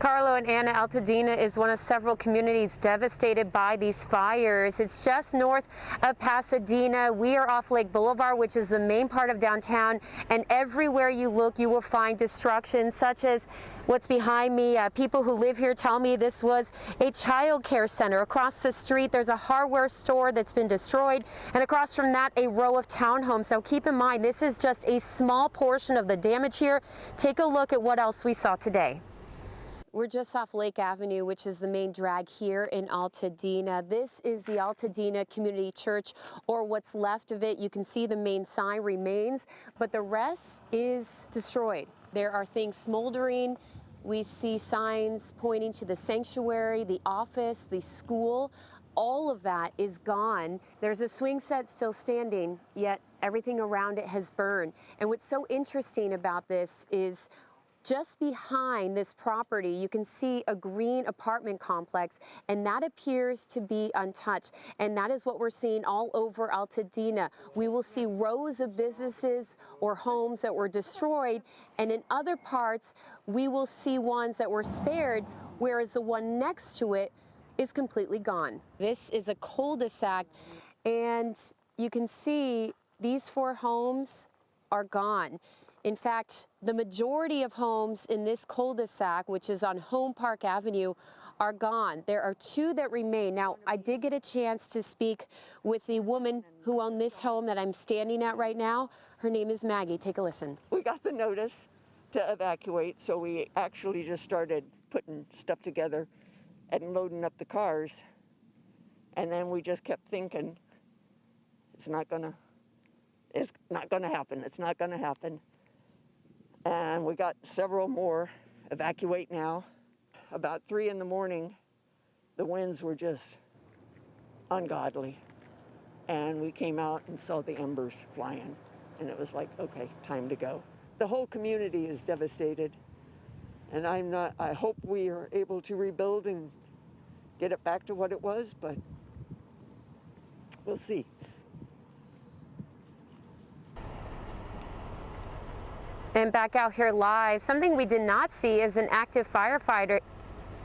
Carlo and Anna, Altadena is one of several communities devastated by these fires. It's just north of Pasadena. We are off Lake Boulevard, which is the main part of downtown, and everywhere you look, you will find destruction, such as what's behind me. People who live here tell me this was a child care center. Across the street, there's a hardware store that's been destroyed, and across from that, a row of townhomes. So keep in mind, this is just a small portion of the damage here. Take a look at what else we saw today. We're just off Lake Avenue, which is the main drag here in Altadena. This is the Altadena Community Church, or what's left of it. You can see the main sign remains, but the rest is destroyed. There are things smoldering. We see signs pointing to the sanctuary, the office, the school. All of that is gone. There's a swing set still standing, yet everything around it has burned. And what's so interesting about this is just behind this property, you can see a green apartment complex, and that appears to be untouched. And that is what we're seeing all over Altadena. We will see rows of businesses or homes that were destroyed, and in other parts, we will see ones that were spared, whereas the one next to it is completely gone. This is a cul-de-sac, and you can see these 4 homes are gone. In fact, the majority of homes in this cul-de-sac, which is on Home Park Avenue, are gone. There are 2 that remain. Now, I did get a chance to speak with the woman who owned this home that I'm standing at right now. Her name is Maggie. Take a listen. We got the notice to evacuate, so we actually just started putting stuff together and loading up the cars. And then we just kept thinking, it's not gonna happen. It's not gonna happen. And we got several more evacuate now. About 3 in the morning, the winds were just ungodly. And we came out and saw the embers flying. And it was like, okay, time to go. The whole community is devastated. And I hope we are able to rebuild and get it back to what it was, but we'll see. And back out here live, something we did not see is an active firefight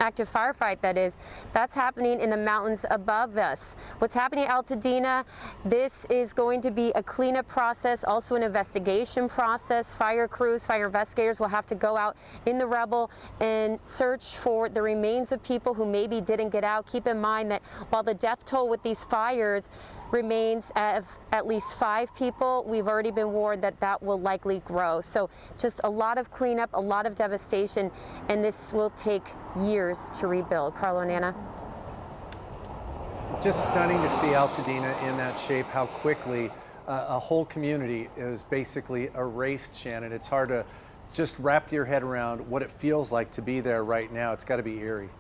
that's happening in the mountains above us. What's happening at Altadena, this is going to be a cleanup process, also an investigation process. Fire crews, fire investigators will have to go out in the rubble and search for the remains of people who maybe didn't get out. Keep in mind that while the death toll with these fires remains at least 5 people, we've already been warned that that will likely grow. So just a lot of cleanup, a lot of devastation, and this will take years to rebuild. Carlo and Anna. Just stunning to see Altadena in that shape, how quickly a whole community is basically erased, Shannon. It's hard to just wrap your head around what it feels like to be there right now. It's got to be eerie.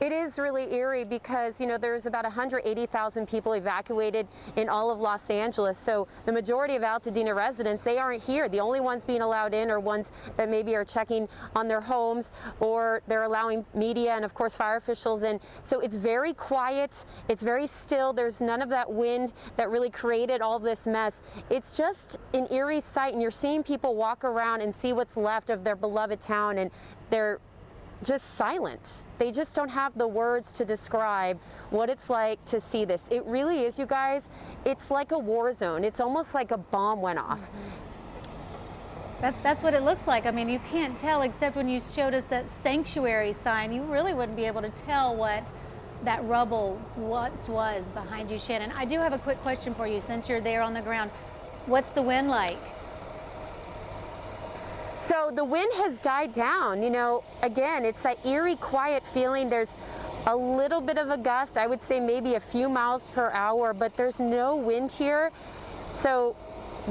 It is really eerie because, you know, there's about 180,000 people evacuated in all of Los Angeles. So the majority of Altadena residents, they aren't here. The only ones being allowed in are ones that maybe are checking on their homes, or they're allowing media and, of course, fire officials in. So it's very quiet. It's very still. There's none of that wind that really created all this mess. It's just an eerie sight, and you're seeing people walk around and see what's left of their beloved town, and they're just silent. They just don't have the words to describe what it's like to see this. It really is, you guys, it's like a war zone. It's almost like a bomb went off. That's what it looks like. I mean, you can't tell, except when you showed us that sanctuary sign, you really wouldn't be able to tell what that rubble once was behind you, Shannon. I do have a quick question for you since you're there on the ground. What's the wind like? So the wind has died down. You know, again, it's that eerie, quiet feeling. There's a little bit of a gust, I would say maybe a few miles per hour, but there's no wind here. So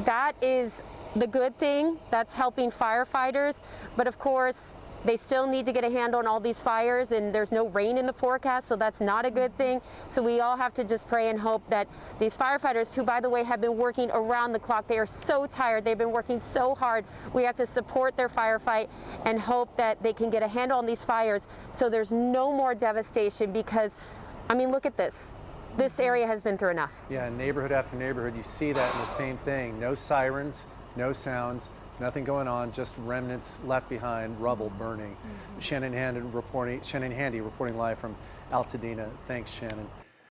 that is the good thing. That's helping firefighters. But of course, they still need to get a handle on all these fires, and there's no rain in the forecast, so that's not a good thing. So we all have to just pray and hope that these firefighters, who, by the way, have been working around the clock, they are so tired, they've been working so hard. We have to support their firefight and hope that they can get a handle on these fires so there's no more devastation, because, I mean, look at this. This area has been through enough. Yeah, neighborhood after neighborhood, you see that in the same thing. No sirens, no sounds. Nothing going on, just remnants left behind, rubble burning. Shannon Handy reporting live from Altadena. Thanks, Shannon.